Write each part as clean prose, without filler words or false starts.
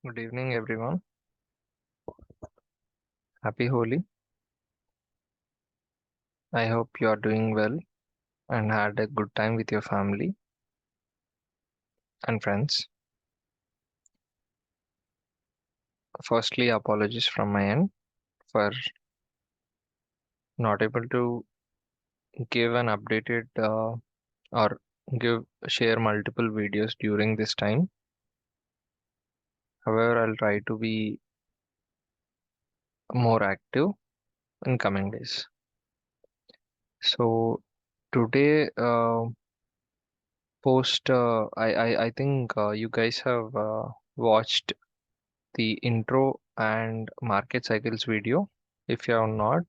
Good evening, everyone. Happy Holi. I hope you are doing well and had a good time with your family and friends. Firstly, apologies from my end for not able to give an updated or give share multiple videos during this time. However, I'll try to be more active in coming days. So today, I think you guys have watched the intro and market cycles video. If you have not,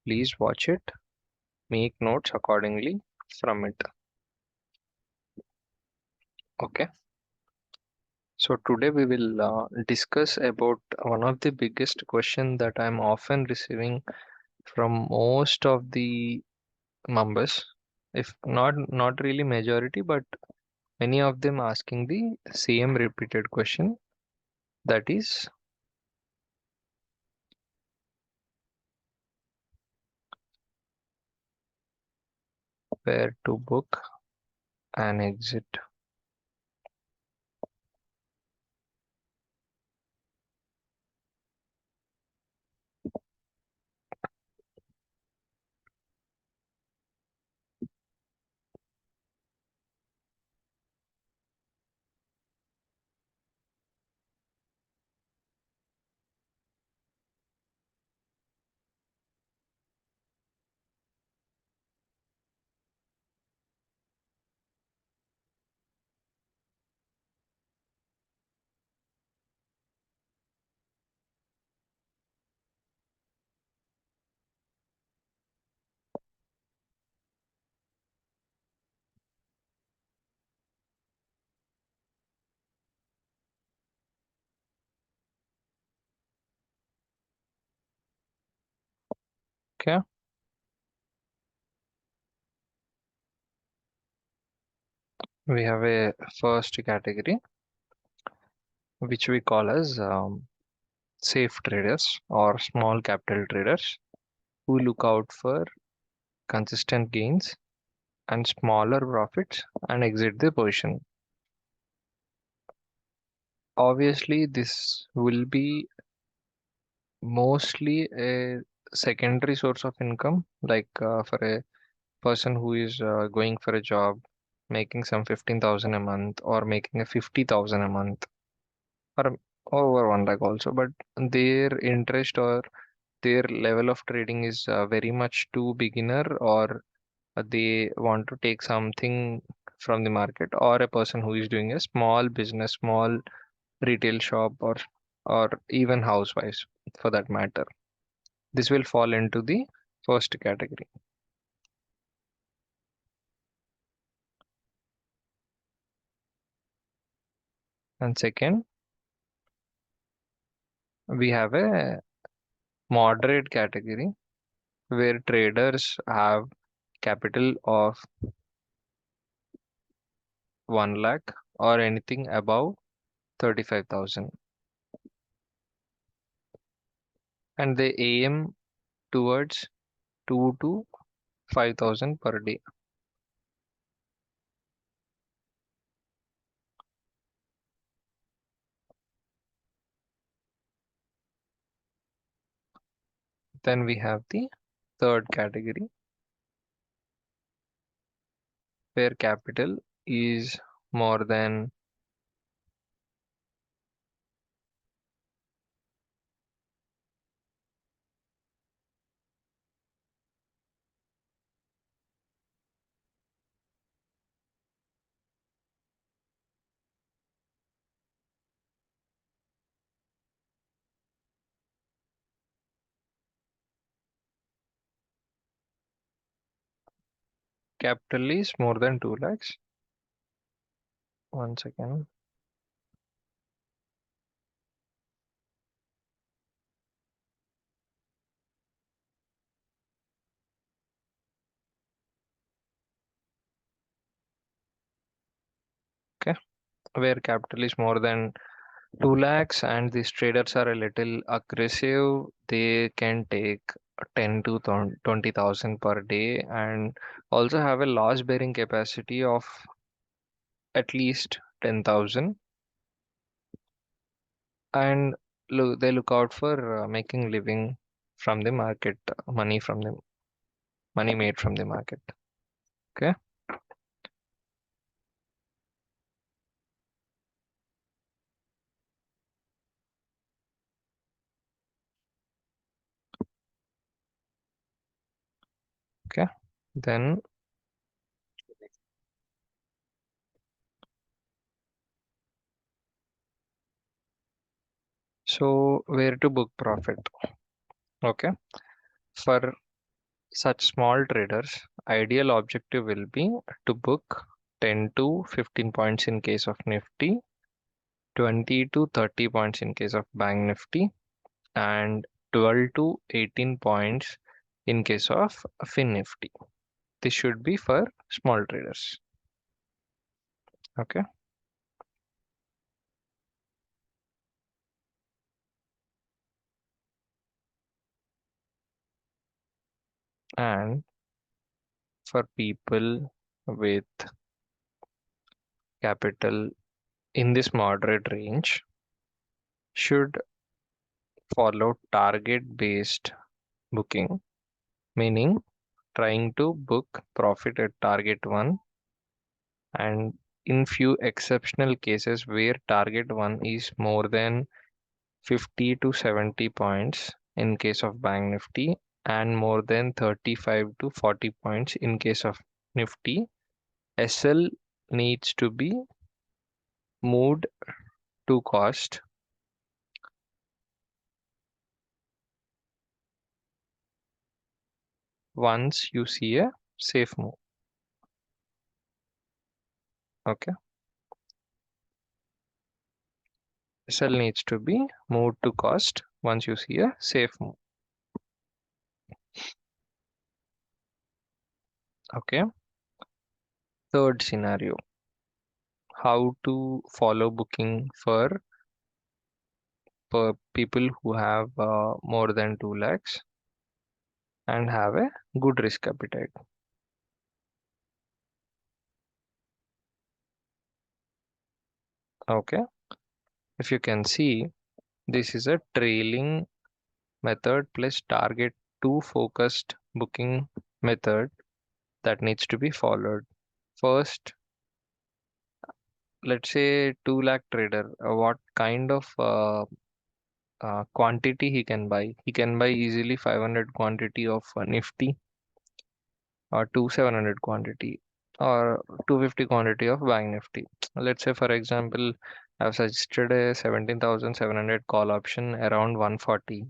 please watch it, make notes accordingly from it. Okay. So today we will discuss about one of the biggest question that I'm often receiving from most of the members, if not really majority, but many of them asking the same repeated question, that is where to book and exit. Okay, we have a first category which we call as safe traders or small capital traders who look out for consistent gains and smaller profits and exit the position. Obviously, this will be mostly a secondary source of income, like for a person who is going for a job, making some 15,000 a month or making a 50,000 a month or over 1 lakh also, but their interest or their level of trading is very much too beginner, or they want to take something from the market, or a person who is doing a small business, small retail shop, or even housewives for that matter. This will fall into the first category. And second, we have a moderate category where traders have capital of 1 lakh or anything above 35,000, and they aim towards 2 to 5,000 per day. Then we have the third category where capital is more than capital is more than 2 lakhs. One second. Okay. Where capital is more than 2 lakhs and these traders are a little aggressive. They can take 10 to 20,000 per day and also have a loss bearing capacity of at least 10,000. And they look out for making living from the market, money made from the market. Okay. Okay. Then, so where to book profit? Okay. For such small traders, ideal objective will be to book 10 to 15 points in case of Nifty, 20 to 30 points in case of Bank Nifty, and 12 to 18 points in case of Fin Nifty. This should be for small traders. Okay. And for people with capital in this moderate range, should follow target based booking, meaning trying to book profit at target 1, and in few exceptional cases where target 1 is more than 50 to 70 points in case of Bank Nifty and more than 35 to 40 points in case of Nifty, SL needs to be moved to cost once you see a safe move. Okay. SL needs to be moved to cost once you see a safe move. Okay. Third scenario, how to follow booking for people who have more than 2 lakhs and have a good risk appetite. Okay. If you can see, this is a trailing method plus target 2 focused booking method that needs to be followed. First, let's say 2 lakh trader, what kind of quantity he can buy? He can buy easily 500 quantity of Nifty or 700 quantity or 250 quantity of Bank Nifty. Let's say, for example, I've suggested a 17,700 call option around 140.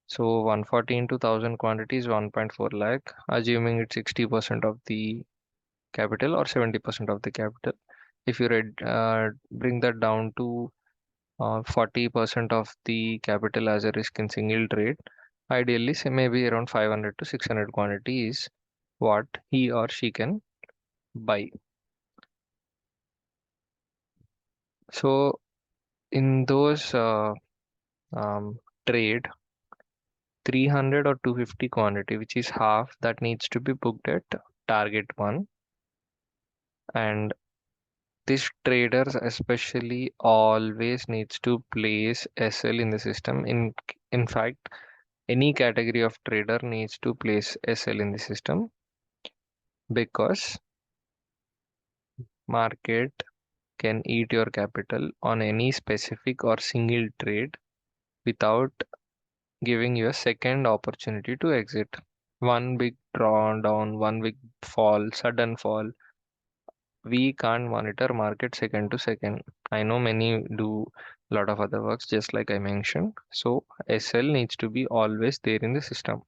So 140 into 1000 quantity is 1.4 lakh, assuming it's 60% of the capital or 70% of the capital. If you bring that down to 40% of the capital as a risk in single trade, ideally, say maybe around 500 to 600 quantity is what he or she can buy. So in those trade, 300 or 250 quantity, which is half, that needs to be booked at target 1. And this traders especially always needs to place SL in the system. In fact, any category of trader needs to place SL in the system because market can eat your capital on any specific or single trade without giving you a second opportunity to exit. One big drawdown, one big fall, sudden fall. We can't monitor market second to second. I know many do a lot of other works, just like I mentioned. So SL needs to be always there in the system.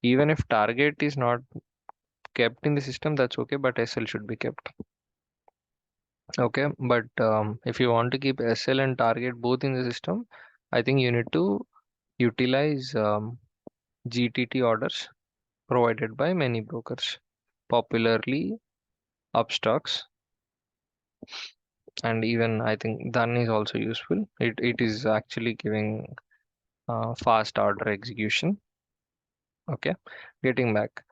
Even if target is not kept in the system, that's okay, but SL should be kept. Okay, but if you want to keep SL and target both in the system, I think you need to utilize GTT orders provided by many brokers, popularly Upstocks. And even I think done is also useful. It is actually giving fast order execution. Okay, getting back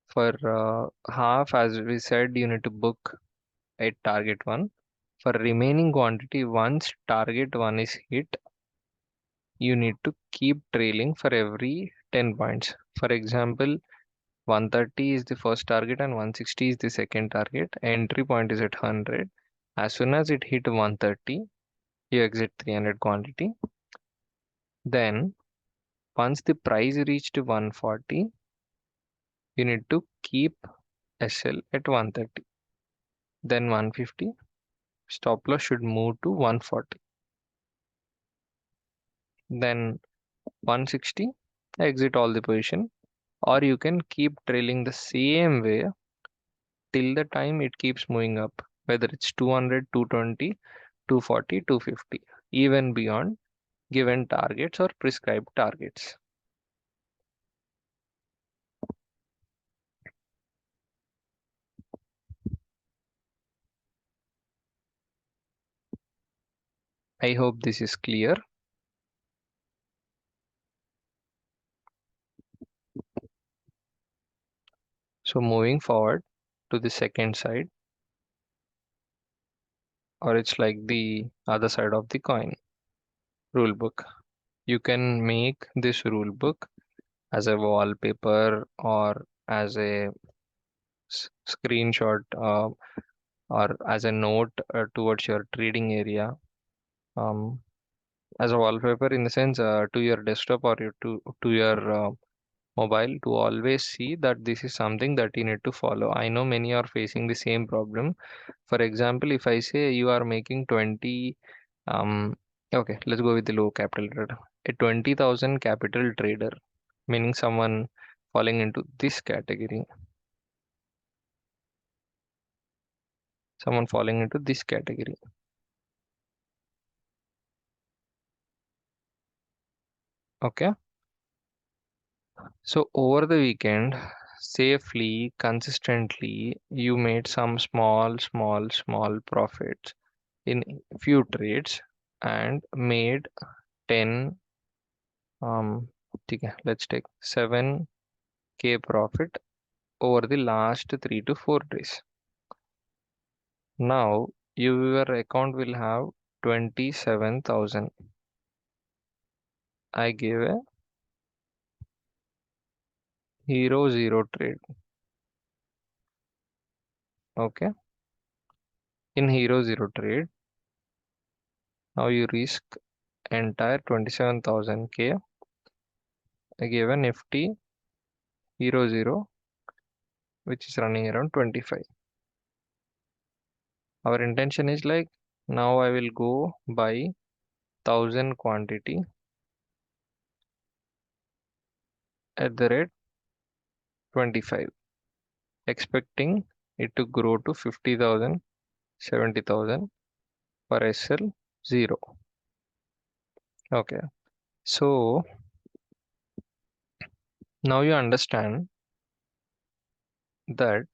for half, as we said, you need to book at target one. For remaining quantity, once target one is hit, you need to keep trailing for every 10 points. For example, 130 is the first target and 160 is the second target. Entry point is at 100. As soon as it hit 130, you exit 300 quantity. Then, once the price reached 140, you need to keep SL at 130. Then 150, stop loss should move to 140. Then 160, exit all the position. Or you can keep trailing the same way till the time it keeps moving up, whether it's 200, 220, 240, 250, even beyond given targets or prescribed targets. I hope this is clear. So moving forward to the second side, or it's like the other side of the coin, rule book. You can make this rule book as a wallpaper or as a screenshot or as a note towards your trading area. Um, as a wallpaper in the sense to your desktop or to your mobile, to always see that this is something that you need to follow. I know many are facing the same problem. For example, if I say you are making 20, okay, let's go with the low capital trader. A 20,000 capital trader, meaning someone falling into this category, someone falling into this category. Okay, so over the weekend, safely, consistently, you made some small profits in few trades and made 10 ठीक है, let's take 7K profit over the last 3 to 4 days. Now your account will have 27,000. I gave a hero zero trade. Okay, in hero zero trade, now you risk entire 27,000 K. I gave a nifty hero zero which is running around 25. Our intention is like, now I will go buy 1,000 quantity at the rate 25, expecting it to grow to 50,000, 70,000 for SL 0. Okay, so now you understand that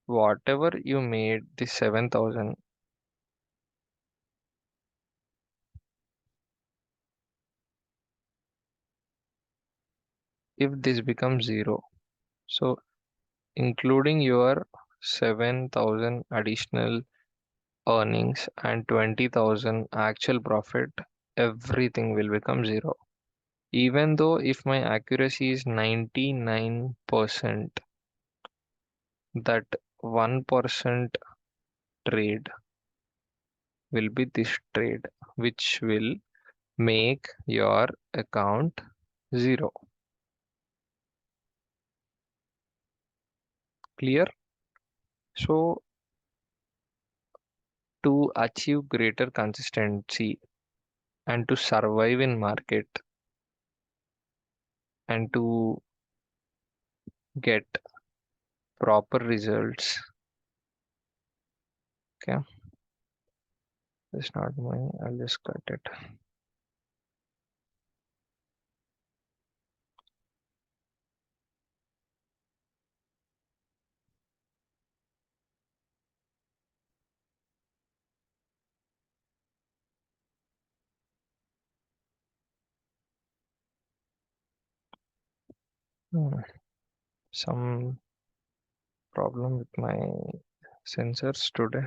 whatever you made the 7,000, if this becomes 0, so including your 7,000 additional earnings and 20,000 actual profit, everything will become 0. Even though if my accuracy is 99%, that 1% trade will be this trade, which will make your account 0. Clear? So to achieve greater consistency and to survive in market and to get proper results, okay, it's not mine, I'll just cut it. Hmm, some problem with my sensors today.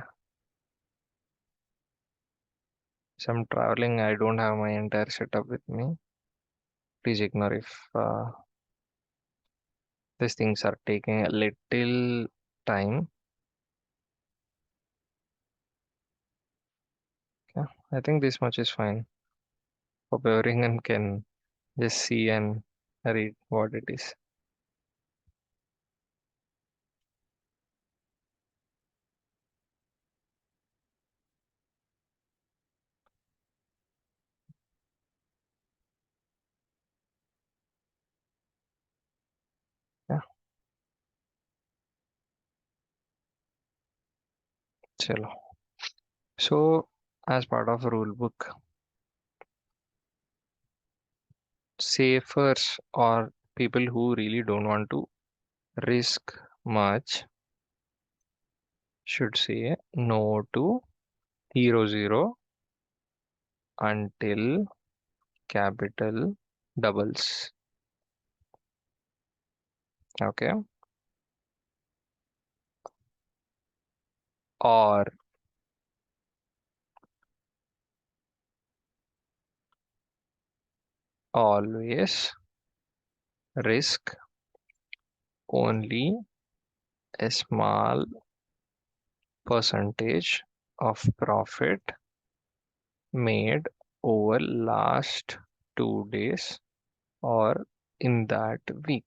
Some traveling, I don't have my entire setup with me. Please ignore if these things are taking a little time. Yeah, I think this much is fine. Hope everyone can just see and read what it is. Yeah, chalo. So, as part of rule book, safers or people who really don't want to risk much should say no to hero zero until capital doubles. Okay. Or always risk only a small percentage of profit made over last 2 days or in that week.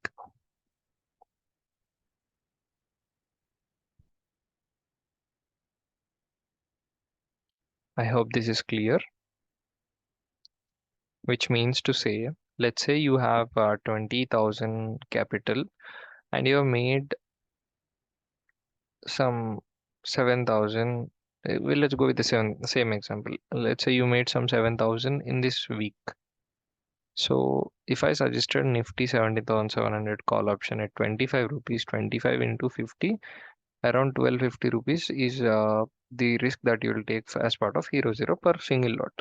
I hope this is clear, which means to say, let's say you have 20,000 capital and you have made some 7,000. Well, let's go with the same example. Let's say you made some 7,000 in this week. So if I suggested Nifty 70,700 call option at 25 rupees, 25 into 50, around 1250 rupees is the risk that you will take as part of Hero Zero per single lot.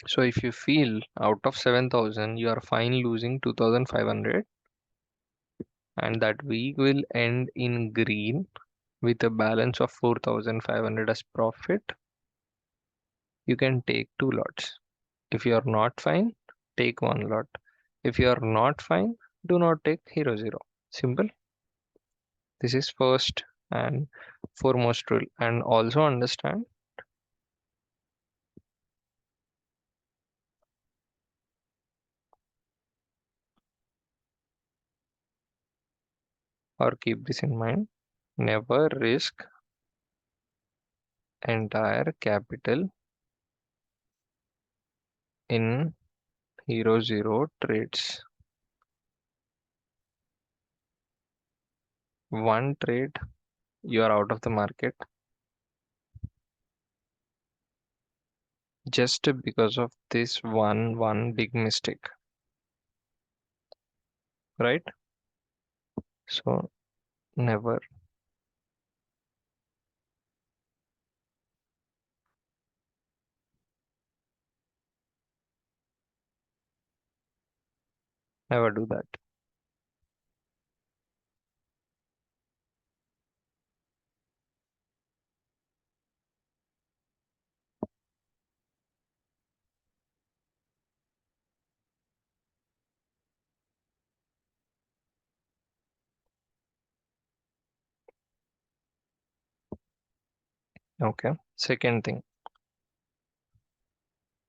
So if you feel out of 7,000, you are fine losing 2,500 and that week will end in green with a balance of 4,500 as profit, you can take two lots. If you are not fine, take one lot. If you are not fine, do not take Hero Zero. Simple. This is first and foremost rule. And also understand or keep this in mind. Never risk entire capital in Hero Zero trades. One trade, you are out of the market just because of this one big mistake, right? So never, never do that. Okay. Second thing,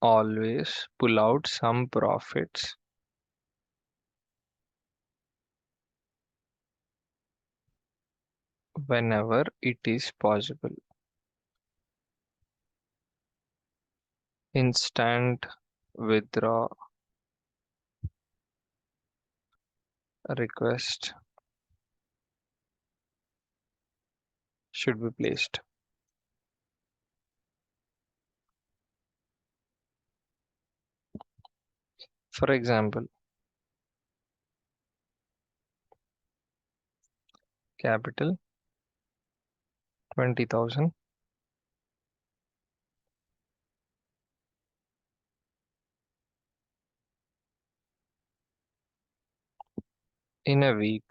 always pull out some profits whenever it is possible. Instant withdraw request should be placed. For example, capital 20,000, in a week.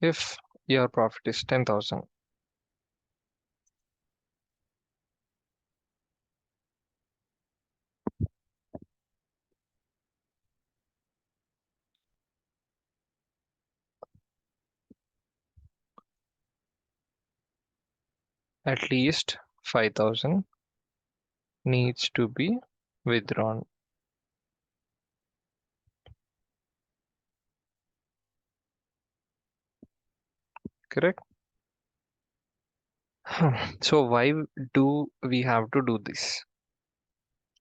If your profit is 10,000, at least 5,000 needs to be withdrawn. Correct? So why do we have to do this?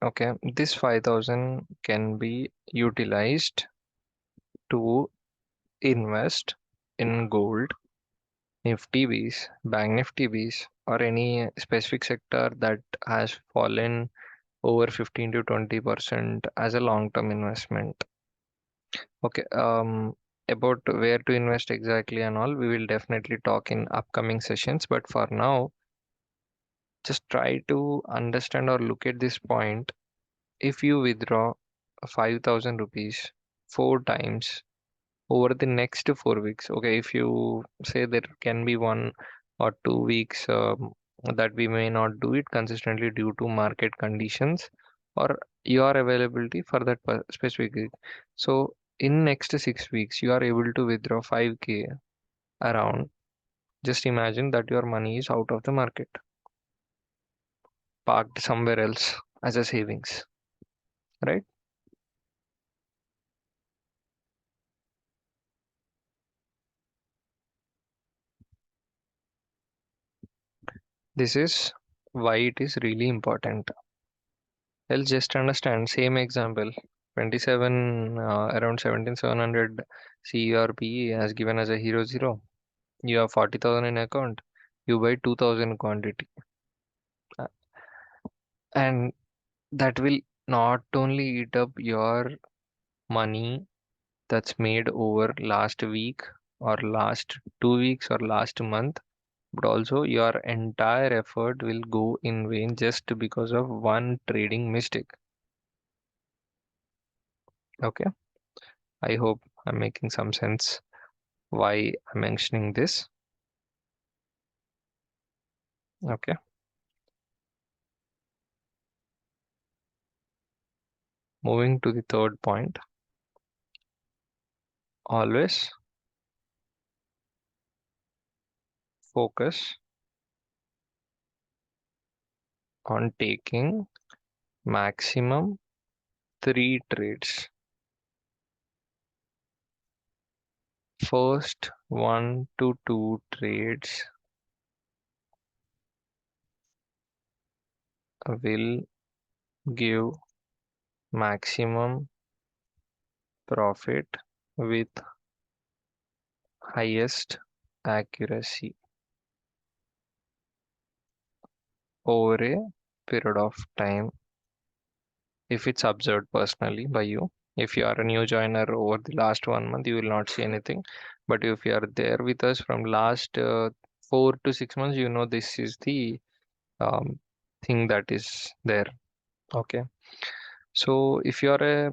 Okay, this 5,000 can be utilized to invest in gold, Nifty Bs, Bank Nifty Bs, or any specific sector that has fallen over 15 to 20% as a long-term investment. Okay, about where to invest exactly and all, we will definitely talk in upcoming sessions. But for now, just try to understand or look at this point. If you withdraw 5,000 rupees 4 times over the next 4 weeks, okay, if you say there can be 1 or 2 weeks that we may not do it consistently due to market conditions or your availability for that specific week. So in next 6 weeks, you are able to withdraw 5K around. Just imagine that your money is out of the market, parked somewhere else as a savings, right? This is why it is really important. Let's just understand. Same example. 27 around 17,700 CRP as given as a hero zero. You have 40,000 in account. You buy 2,000 quantity, Uh, and that will not only eat up your money that's made over last week or last 2 weeks or last month, but also your entire effort will go in vain just because of one trading mistake. Okay, I hope I'm making some sense why I'm mentioning this. Okay, moving to the third point. Always focus on taking maximum 3 trades. First 1 to 2 trades will give maximum profit with highest accuracy over a period of time if it's observed personally by you. If you are a new joiner over the last 1 month, you will not see anything. But if you are there with us from last 4 to 6 months, you know this is the um, thing that is there. Okay. So if you are a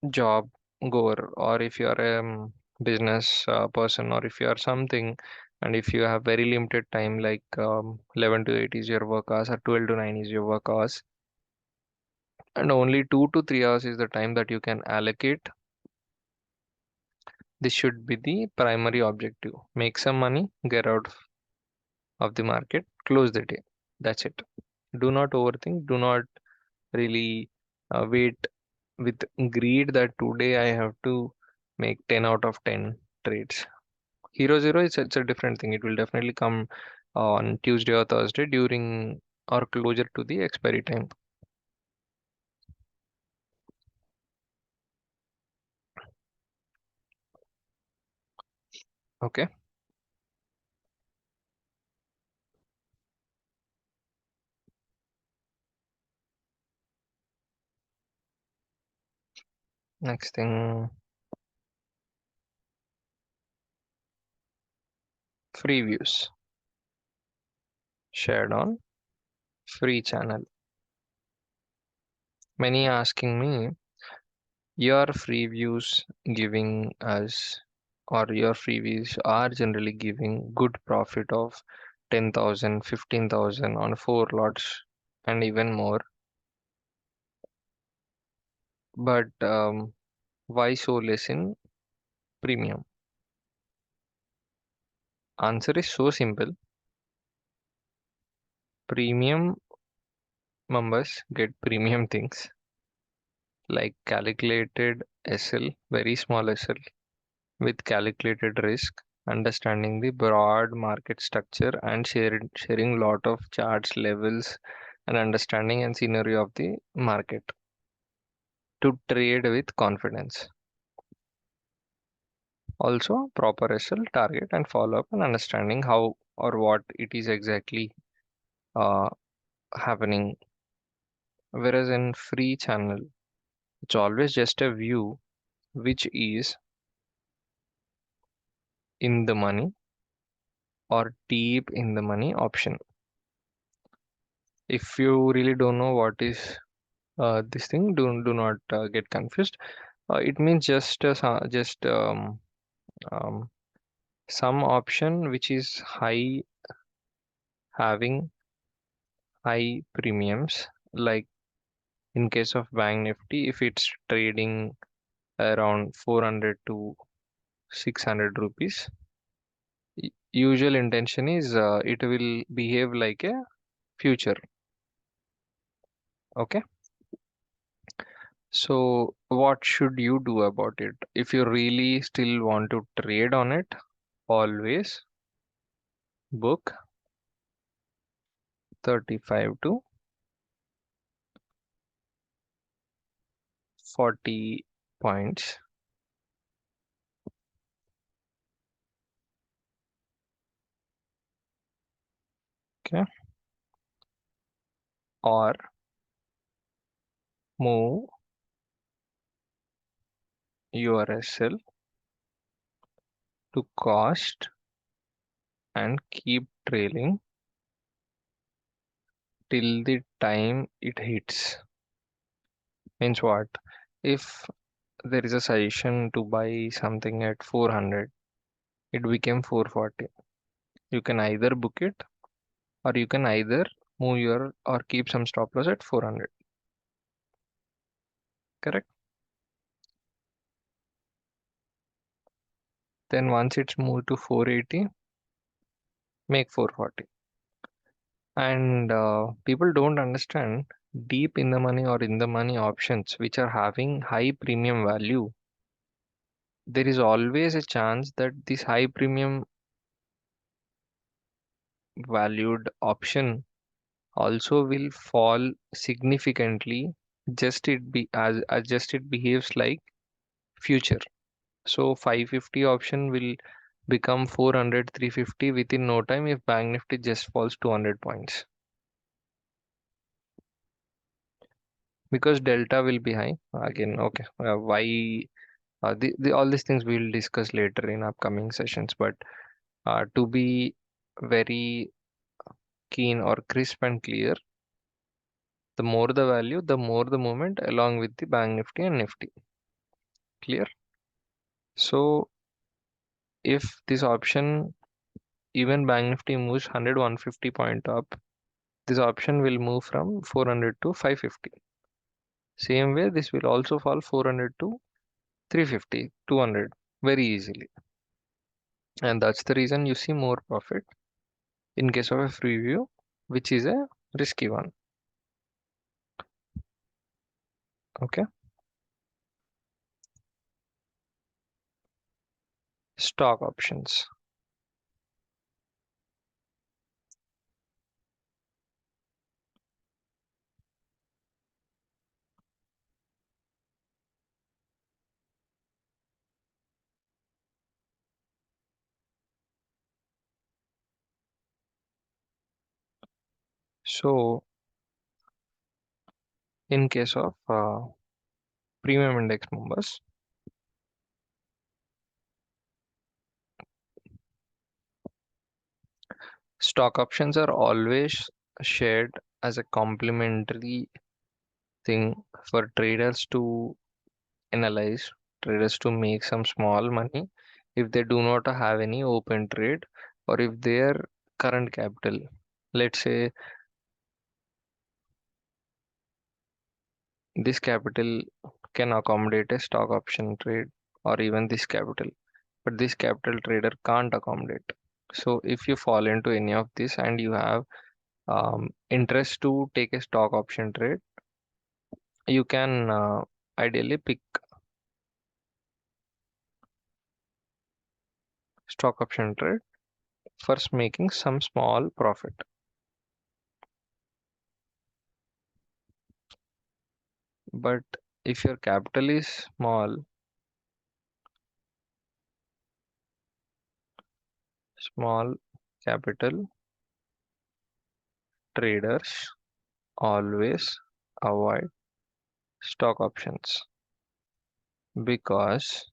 job goer or if you are a business person or if you are something and if you have very limited time like 11 to 8 is your work hours or 12 to 9 is your work hours and only 2 to 3 hours is the time that you can allocate. This should be the primary objective. Make some money, get out of the market, close the day. That's it. Do not overthink. Do not really wait with greed that today I have to make 10 out of 10 trades. Hero Zero is it's a different thing. It will definitely come on Tuesday or Thursday during or closer to the expiry time. Okay. Next thing, free views shared on free channel. Many asking me, your free views giving us, or your free views are generally giving good profit of 10,000, 15,000 on 4 lots and even more. But why so less in premium? Answer is so simple. Premium members get premium things like calculated SL, very small SL with calculated risk, understanding the broad market structure and sharing lot of charts, levels, and understanding and scenario of the market to trade with confidence. Also, proper SL target and follow up and understanding how or what it is exactly uh, happening. Whereas in free channel, it's always just a view which is in the money or deep in the money option. If you really don't know what is this thing, do not get confused. It means just um, some option which is having high premiums. Like in case of Bank Nifty, if it's trading around 400 to 600 rupees, usual intention is it will behave like a future. Okay. So what should you do about it? If you really still want to trade on it, always book 35 to 40 points. Okay. Or move your SL to cost and keep trailing till the time it hits. Means what? If there is a suggestion to buy something at 400, it became 440. You can either book it or you can either move your or keep some stop loss at 400. Correct? Then once it's moved to 480, make 440. And people don't understand deep in the money or in the money options which are having high premium value. There is always a chance that this high premium valued option also will fall significantly, just it be as just it behaves like future. So 550 option will become 400, 350 within no time if Bank Nifty just falls 200 points, because delta will be high again. Okay, why all these things we'll discuss later in upcoming sessions, but to be very keen or crisp and clear, the more the value, the more the movement along with the Bank Nifty and Nifty. Clear? So if this option, even Bank Nifty moves 100, 150 point up, this option will move from 400 to 550. Same way, this will also fall 400 to 350, 200 very easily. And that's the reason you see more profit in case of a free view, which is a risky one. Okay. Stock options. So in case of premium index members. Stock options are always shared as a complementary thing for traders to analyze, traders to make some small money if they do not have any open trade, or if their current capital, let's say this capital can accommodate a stock option trade, or even this capital, but this capital trader can't accommodate. So if you fall into any of this and you have interest to take a stock option trade, you can ideally pick stock option trade, first making some small profit. But if your capital is small capital traders always avoid stock options, because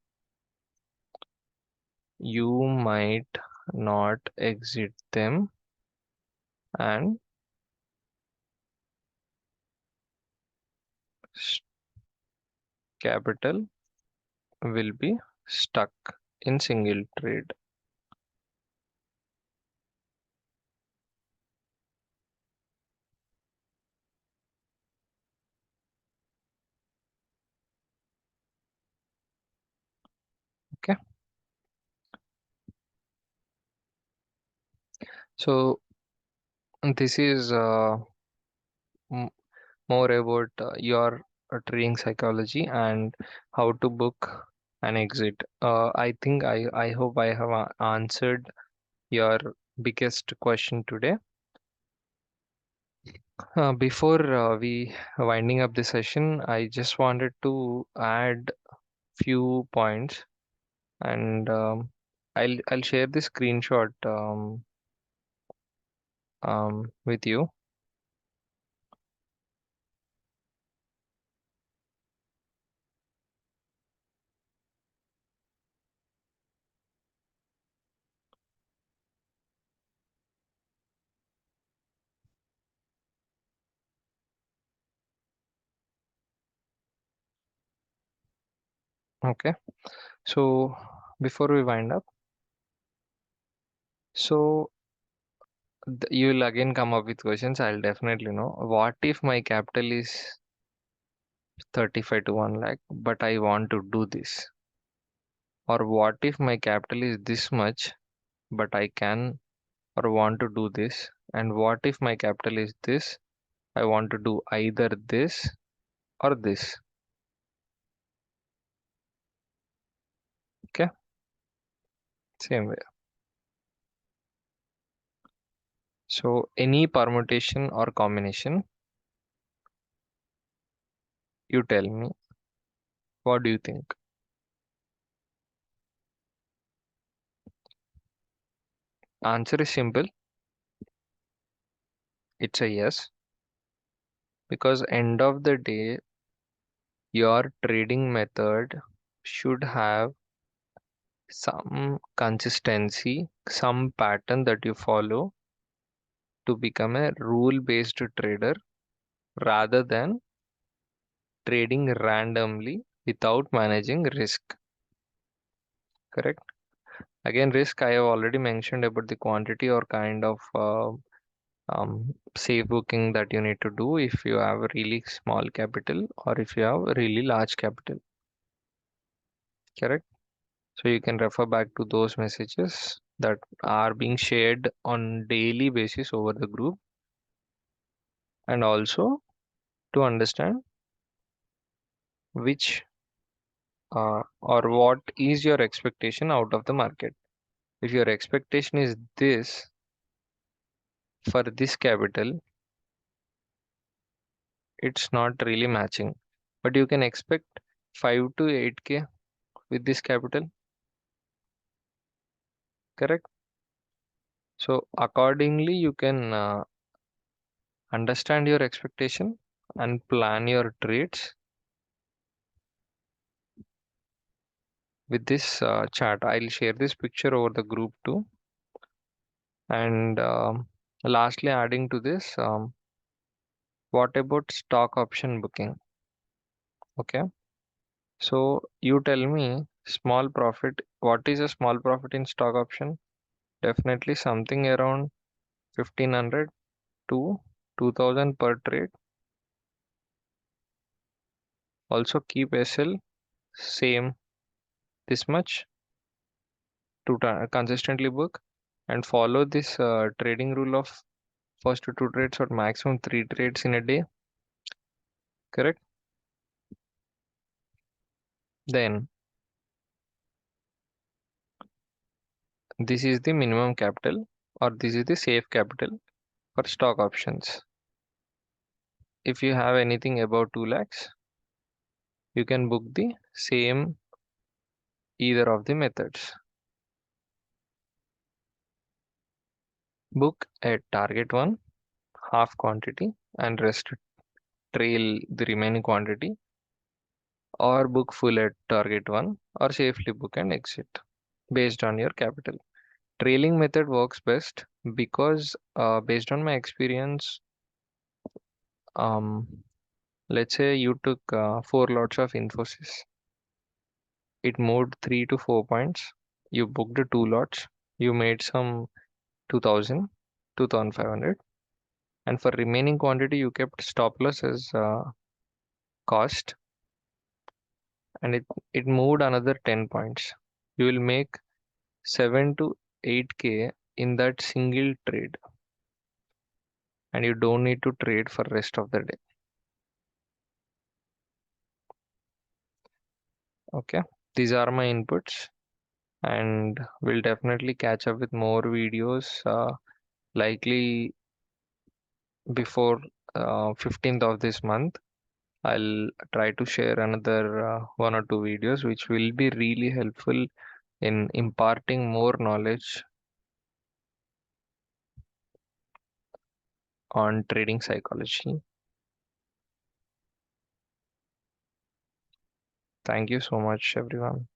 you might not exit them, and capital will be stuck in single trade. Okay, so this is m- more about your trading psychology and how to book an exit. I hope I have answered your biggest question today. Before we winding up the session, I just wanted to add few points, and I'll share the screenshot with you. Okay, so before we wind up, so you'll again come up with questions. I'll definitely know. What if my capital is 35 to 1 lakh, but I want to do this? Or what if my capital is this much, but I can or want to do this? And what if my capital is this? I want to do either this or this. Okay, same way. So any permutation or combination, you tell me, what do you think? Answer is simple. It's a yes, because end of the day, your trading method should have some consistency, some pattern that you follow to become a rule-based trader, rather than trading randomly without managing risk. Correct? Again, risk I have already mentioned about the quantity or kind of safe booking that you need to do if you have a really small capital or if you have a really large capital. Correct? So you can refer back to those messages that are being shared on daily basis over the group, and also to understand which or what is your expectation out of the market. If your expectation is this for this capital, it's not really matching. But you can expect 5 to 8K with this capital, correct? So accordingly, you can understand your expectation and plan your trades with this chart. I'll share this picture over the group too. And lastly, adding to this, what about stock option booking? Okay. So you tell me small profit. What is a small profit in stock option? Definitely something around 1500 to 2000 per trade. Also keep SL same this much to consistently book and follow this trading rule of first two trades or maximum three trades in a day. Correct? Then this is the minimum capital or this is the safe capital for stock options. If you have anything above 2 lakhs, you can book the same either of the methods. Book at target one, half quantity, and rest trail the remaining quantity, or book full at target one, or safely book and exit based on your capital. Trailing method works best because, based on my experience, um, let's say you took 4 lots of Infosys. It moved 3 to 4 points. You booked the 2 lots. You made some 2000, 2500, and for remaining quantity, you kept stop loss as cost, and it moved another 10 points. You will make 7 to 8K in that single trade, and you don't need to trade for rest of the day. Okay, these are my inputs, and we'll definitely catch up with more videos, likely before 15th of this month. I'll try to share another 1 or 2 videos which will be really helpful in imparting more knowledge on trading psychology. Thank you so much, everyone.